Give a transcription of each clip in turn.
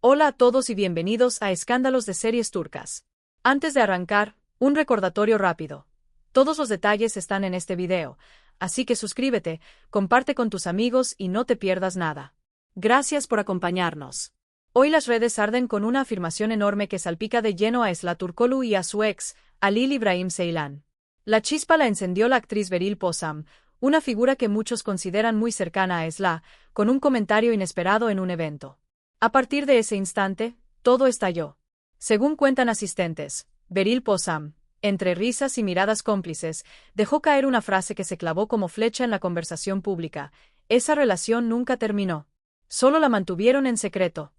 Hola a todos y bienvenidos a Escándalos de Series Turcas. Antes de arrancar, un recordatorio rápido. Todos los detalles están en este video, así que suscríbete, comparte con tus amigos y no te pierdas nada. Gracias por acompañarnos. Hoy las redes arden con una afirmación enorme que salpica de lleno a Esla Turkoglu y a su ex, Halil İbrahim Ceylan. La chispa la encendió la actriz Beril Posam, una figura que muchos consideran muy cercana a Esla, con un comentario inesperado en un evento. A partir de ese instante, todo estalló. Según cuentan asistentes, Beril Posam, entre risas y miradas cómplices, dejó caer una frase que se clavó como flecha en la conversación pública: esa relación nunca terminó. Solo la mantuvieron en secreto.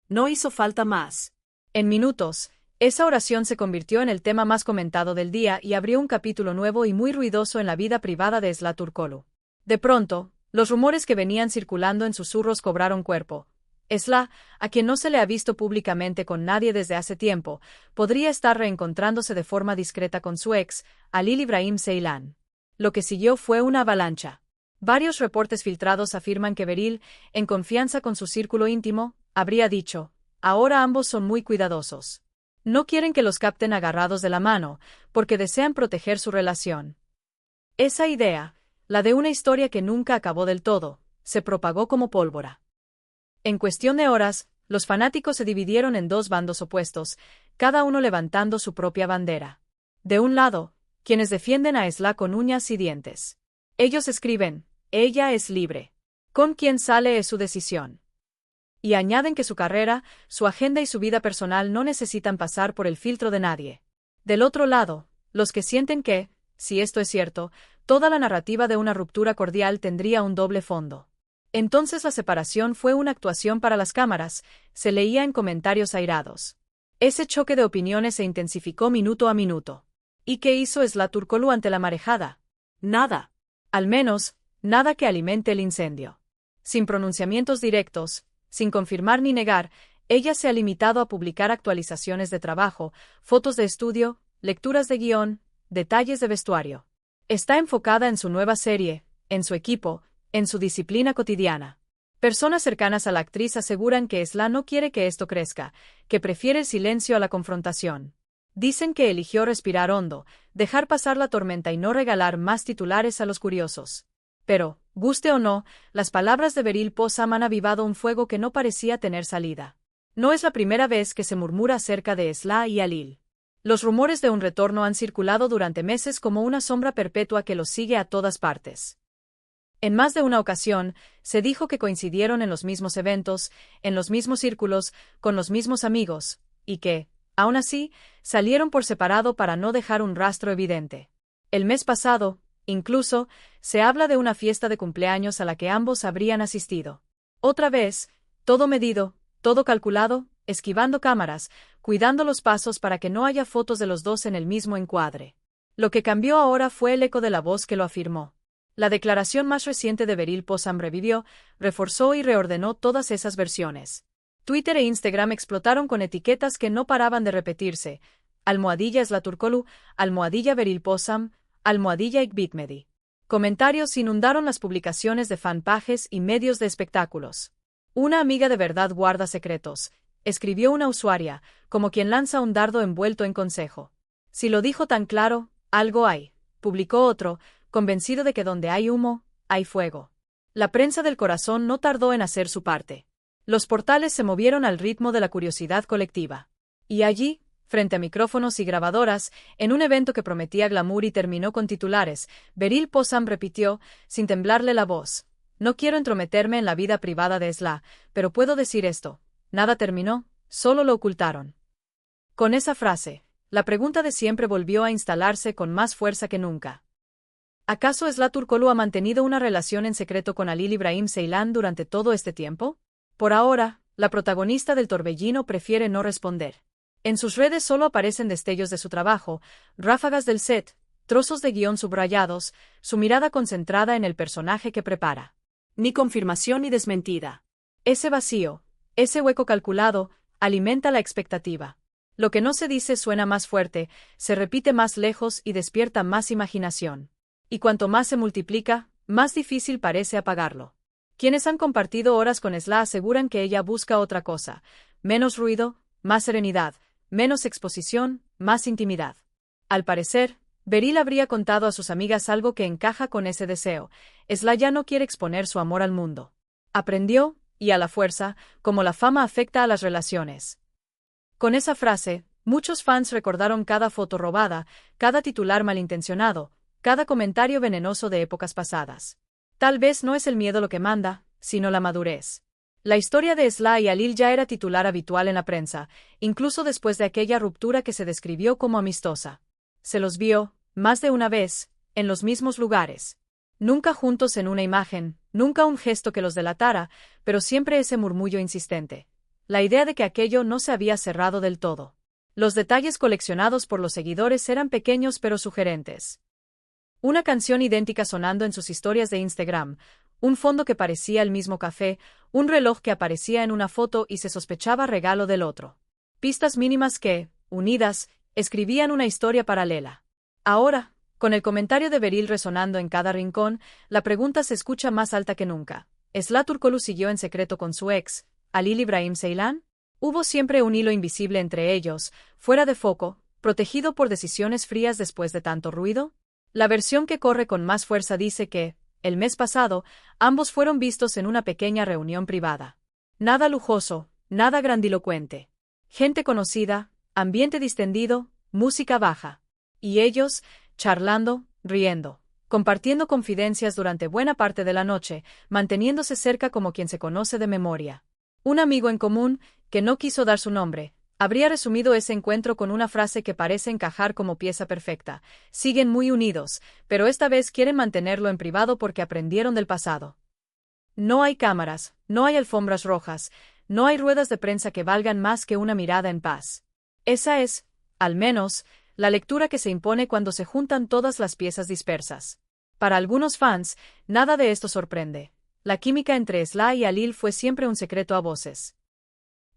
No hizo falta más. En minutos, esa oración se convirtió en el tema más comentado del día y abrió un capítulo nuevo y muy ruidoso en la vida privada de Esla Turkoglu. De pronto, los rumores que venían circulando en susurros cobraron cuerpo. Esla, a quien no se le ha visto públicamente con nadie desde hace tiempo, podría estar reencontrándose de forma discreta con su ex, Halil İbrahim Ceylan. Lo que siguió fue una avalancha. Varios reportes filtrados afirman que Beril, en confianza con su círculo íntimo, habría dicho: ahora ambos son muy cuidadosos. No quieren que los capten agarrados de la mano, porque desean proteger su relación. Esa idea, la de una historia que nunca acabó del todo, se propagó como pólvora. En cuestión de horas, los fanáticos se dividieron en dos bandos opuestos, cada uno levantando su propia bandera. De un lado, quienes defienden a Esla con uñas y dientes. Ellos escriben: ella es libre. Con quien sale es su decisión. Y añaden que su carrera, su agenda y su vida personal no necesitan pasar por el filtro de nadie. Del otro lado, los que sienten que, si esto es cierto, toda la narrativa de una ruptura cordial tendría un doble fondo. Entonces la separación fue una actuación para las cámaras, se leía en comentarios airados. Ese choque de opiniones se intensificó minuto a minuto. ¿Y qué hizo Esla Turkoglu ante la marejada? Nada. Al menos, nada que alimente el incendio. Sin pronunciamientos directos, sin confirmar ni negar, ella se ha limitado a publicar actualizaciones de trabajo, fotos de estudio, lecturas de guión, detalles de vestuario. Está enfocada en su nueva serie, en su equipo, en su disciplina cotidiana. Personas cercanas a la actriz aseguran que Esla no quiere que esto crezca, que prefiere el silencio a la confrontación. Dicen que eligió respirar hondo, dejar pasar la tormenta y no regalar más titulares a los curiosos. Pero, guste o no, las palabras de Beril Posam han avivado un fuego que no parecía tener salida. No es la primera vez que se murmura acerca de Esla y Halil. Los rumores de un retorno han circulado durante meses como una sombra perpetua que los sigue a todas partes. En más de una ocasión, se dijo que coincidieron en los mismos eventos, en los mismos círculos, con los mismos amigos, y que, aún así, salieron por separado para no dejar un rastro evidente. El mes pasado, incluso, se habla de una fiesta de cumpleaños a la que ambos habrían asistido. Otra vez, todo medido, todo calculado, esquivando cámaras, cuidando los pasos para que no haya fotos de los dos en el mismo encuadre. Lo que cambió ahora fue el eco de la voz que lo afirmó. La declaración más reciente de Beril Posam revivió, reforzó y reordenó todas esas versiones. Twitter e Instagram explotaron con etiquetas que no paraban de repetirse: almohadilla Esla Turkoglu, almohadilla Beril Posam, almohadilla Ikbitmedi. Comentarios inundaron las publicaciones de fanpages y medios de espectáculos. Una amiga de verdad guarda secretos, escribió una usuaria, como quien lanza un dardo envuelto en consejo. Si lo dijo tan claro, algo hay, publicó otro, convencido de que donde hay humo, hay fuego. La prensa del corazón no tardó en hacer su parte. Los portales se movieron al ritmo de la curiosidad colectiva. Y allí, frente a micrófonos y grabadoras, en un evento que prometía glamour y terminó con titulares, Beril Posam repitió, sin temblarle la voz: no quiero entrometerme en la vida privada de Esla, pero puedo decir esto: nada terminó, solo lo ocultaron. Con esa frase, la pregunta de siempre volvió a instalarse con más fuerza que nunca. ¿Acaso Esla Turkoglu ha mantenido una relación en secreto con Halil İbrahim Ceylan durante todo este tiempo? Por ahora, la protagonista del torbellino prefiere no responder. En sus redes solo aparecen destellos de su trabajo, ráfagas del set, trozos de guión subrayados, su mirada concentrada en el personaje que prepara. Ni confirmación ni desmentida. Ese vacío, ese hueco calculado, alimenta la expectativa. Lo que no se dice suena más fuerte, se repite más lejos y despierta más imaginación. Y cuanto más se multiplica, más difícil parece apagarlo. Quienes han compartido horas con Esla aseguran que ella busca otra cosa, menos ruido, más serenidad, menos exposición, más intimidad. Al parecer, Beryl habría contado a sus amigas algo que encaja con ese deseo. Sla ya no quiere exponer su amor al mundo. Aprendió, y a la fuerza, cómo la fama afecta a las relaciones. Con esa frase, muchos fans recordaron cada foto robada, cada titular malintencionado, cada comentario venenoso de épocas pasadas. Tal vez no es el miedo lo que manda, sino la madurez. La historia de Sla y Halil ya era titular habitual en la prensa, incluso después de aquella ruptura que se describió como amistosa. Se los vio, más de una vez, en los mismos lugares. Nunca juntos en una imagen, nunca un gesto que los delatara, pero siempre ese murmullo insistente. La idea de que aquello no se había cerrado del todo. Los detalles coleccionados por los seguidores eran pequeños pero sugerentes. Una canción idéntica sonando en sus historias de Instagram, un fondo que parecía el mismo café, un reloj que aparecía en una foto y se sospechaba regalo del otro. Pistas mínimas que, unidas, escribían una historia paralela. Ahora, con el comentario de Beryl resonando en cada rincón, la pregunta se escucha más alta que nunca. ¿Sla Turkoglu siguió en secreto con su ex, Halil Ibrahim Ceylan? ¿Hubo siempre un hilo invisible entre ellos, fuera de foco, protegido por decisiones frías después de tanto ruido? La versión que corre con más fuerza dice que, el mes pasado, ambos fueron vistos en una pequeña reunión privada. Nada lujoso, nada grandilocuente. Gente conocida, ambiente distendido, música baja. Y ellos, charlando, riendo, compartiendo confidencias durante buena parte de la noche, manteniéndose cerca como quien se conoce de memoria. Un amigo en común, que no quiso dar su nombre, habría resumido ese encuentro con una frase que parece encajar como pieza perfecta. Siguen muy unidos, pero esta vez quieren mantenerlo en privado porque aprendieron del pasado. No hay cámaras, no hay alfombras rojas, no hay ruedas de prensa que valgan más que una mirada en paz. Esa es, al menos, la lectura que se impone cuando se juntan todas las piezas dispersas. Para algunos fans, nada de esto sorprende. La química entre Sla y Halil fue siempre un secreto a voces.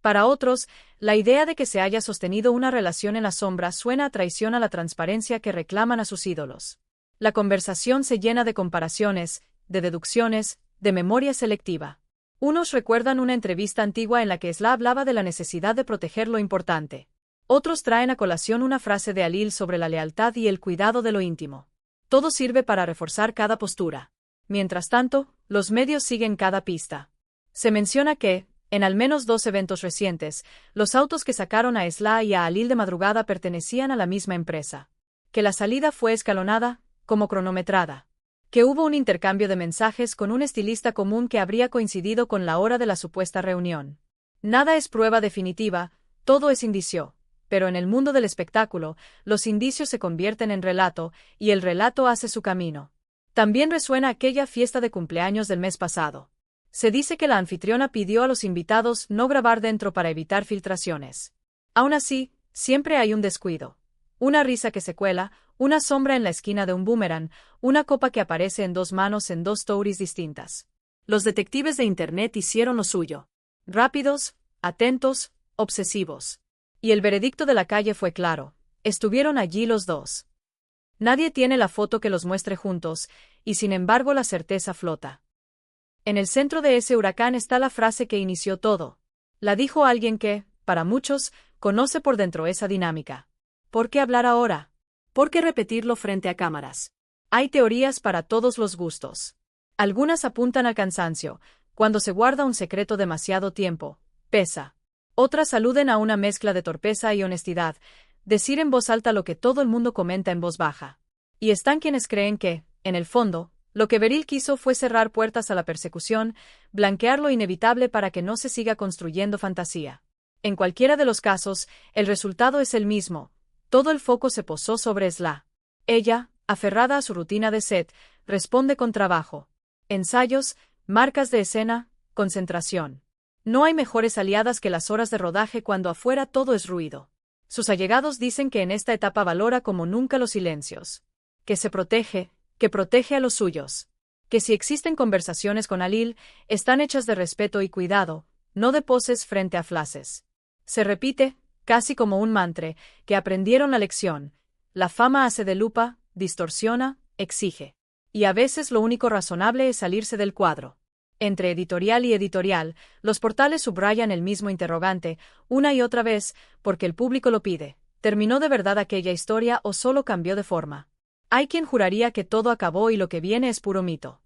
Para otros, la idea de que se haya sostenido una relación en la sombra suena a traición a la transparencia que reclaman a sus ídolos. La conversación se llena de comparaciones, de deducciones, de memoria selectiva. Unos recuerdan una entrevista antigua en la que Sla hablaba de la necesidad de proteger lo importante. Otros traen a colación una frase de Halil sobre la lealtad y el cuidado de lo íntimo. Todo sirve para reforzar cada postura. Mientras tanto, los medios siguen cada pista. Se menciona que, en al menos 2 eventos recientes, los autos que sacaron a Sla y a Halil de madrugada pertenecían a la misma empresa. Que la salida fue escalonada, como cronometrada. Que hubo un intercambio de mensajes con un estilista común que habría coincidido con la hora de la supuesta reunión. Nada es prueba definitiva, todo es indicio. Pero en el mundo del espectáculo, los indicios se convierten en relato, y el relato hace su camino. También resuena aquella fiesta de cumpleaños del mes pasado. Se dice que la anfitriona pidió a los invitados no grabar dentro para evitar filtraciones. Aún así, siempre hay un descuido. Una risa que se cuela, una sombra en la esquina de un boomerang, una copa que aparece en 2 manos en 2 stories distintas. Los detectives de Internet hicieron lo suyo. Rápidos, atentos, obsesivos. Y el veredicto de la calle fue claro. Estuvieron allí los dos. Nadie tiene la foto que los muestre juntos, y sin embargo la certeza flota. En el centro de ese huracán está la frase que inició todo. La dijo alguien que, para muchos, conoce por dentro esa dinámica. ¿Por qué hablar ahora? ¿Por qué repetirlo frente a cámaras? Hay teorías para todos los gustos. Algunas apuntan al cansancio. Cuando se guarda un secreto demasiado tiempo, pesa. Otras aluden a una mezcla de torpeza y honestidad, decir en voz alta lo que todo el mundo comenta en voz baja. Y están quienes creen que, en el fondo, lo que Beryl quiso fue cerrar puertas a la persecución, blanquear lo inevitable para que no se siga construyendo fantasía. En cualquiera de los casos, el resultado es el mismo. Todo el foco se posó sobre Sla. Ella, aferrada a su rutina de set, responde con trabajo. Ensayos, marcas de escena, concentración. No hay mejores aliadas que las horas de rodaje cuando afuera todo es ruido. Sus allegados dicen que en esta etapa valora como nunca los silencios. Que se protege, que protege a los suyos. Que si existen conversaciones con Halil, están hechas de respeto y cuidado, no de poses frente a flashes. Se repite, casi como un mantra, que aprendieron la lección. La fama hace de lupa, distorsiona, exige. Y a veces lo único razonable es salirse del cuadro. Entre editorial y editorial, los portales subrayan el mismo interrogante, una y otra vez, porque el público lo pide. ¿Terminó de verdad aquella historia o solo cambió de forma? Hay quien juraría que todo acabó y lo que viene es puro mito.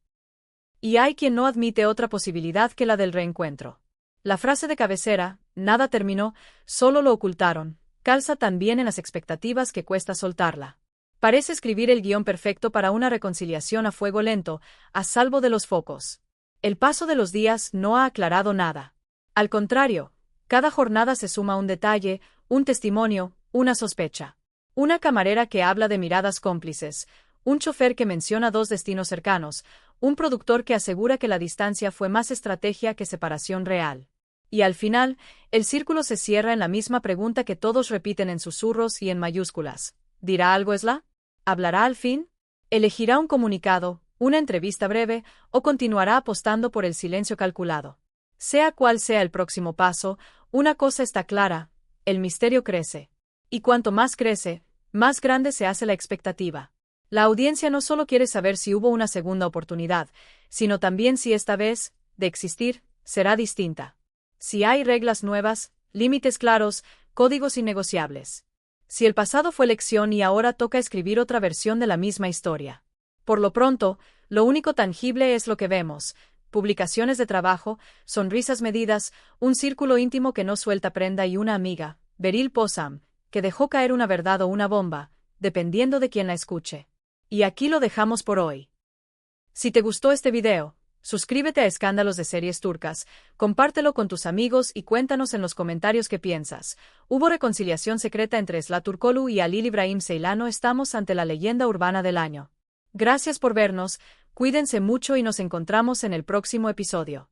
Y hay quien no admite otra posibilidad que la del reencuentro. La frase de cabecera, nada terminó, solo lo ocultaron, calza tan bien en las expectativas que cuesta soltarla. Parece escribir el guión perfecto para una reconciliación a fuego lento, a salvo de los focos. El paso de los días no ha aclarado nada. Al contrario, cada jornada se suma un detalle, un testimonio, una sospecha. Una camarera que habla de miradas cómplices, un chofer que menciona dos destinos cercanos, un productor que asegura que la distancia fue más estrategia que separación real. Y al final, el círculo se cierra en la misma pregunta que todos repiten en susurros y en mayúsculas. ¿Dirá algo Esla? ¿Hablará al fin? ¿Elegirá un comunicado, una entrevista breve, o continuará apostando por el silencio calculado? Sea cual sea el próximo paso, una cosa está clara, el misterio crece. Y cuanto más crece, más grande se hace la expectativa. La audiencia no solo quiere saber si hubo una segunda oportunidad, sino también si esta vez, de existir, será distinta. Si hay reglas nuevas, límites claros, códigos innegociables. Si el pasado fue lección y ahora toca escribir otra versión de la misma historia. Por lo pronto, lo único tangible es lo que vemos: publicaciones de trabajo, sonrisas medidas, un círculo íntimo que no suelta prenda y una amiga, Beryl Possam, que dejó caer una verdad o una bomba, dependiendo de quien la escuche. Y aquí lo dejamos por hoy. Si te gustó este video, suscríbete a Escándalos de Series Turcas, compártelo con tus amigos y cuéntanos en los comentarios qué piensas. ¿Hubo reconciliación secreta entre Esla Turkoglu y Halil İbrahim Ceylan? Estamos ante la leyenda urbana del año. Gracias por vernos, cuídense mucho y nos encontramos en el próximo episodio.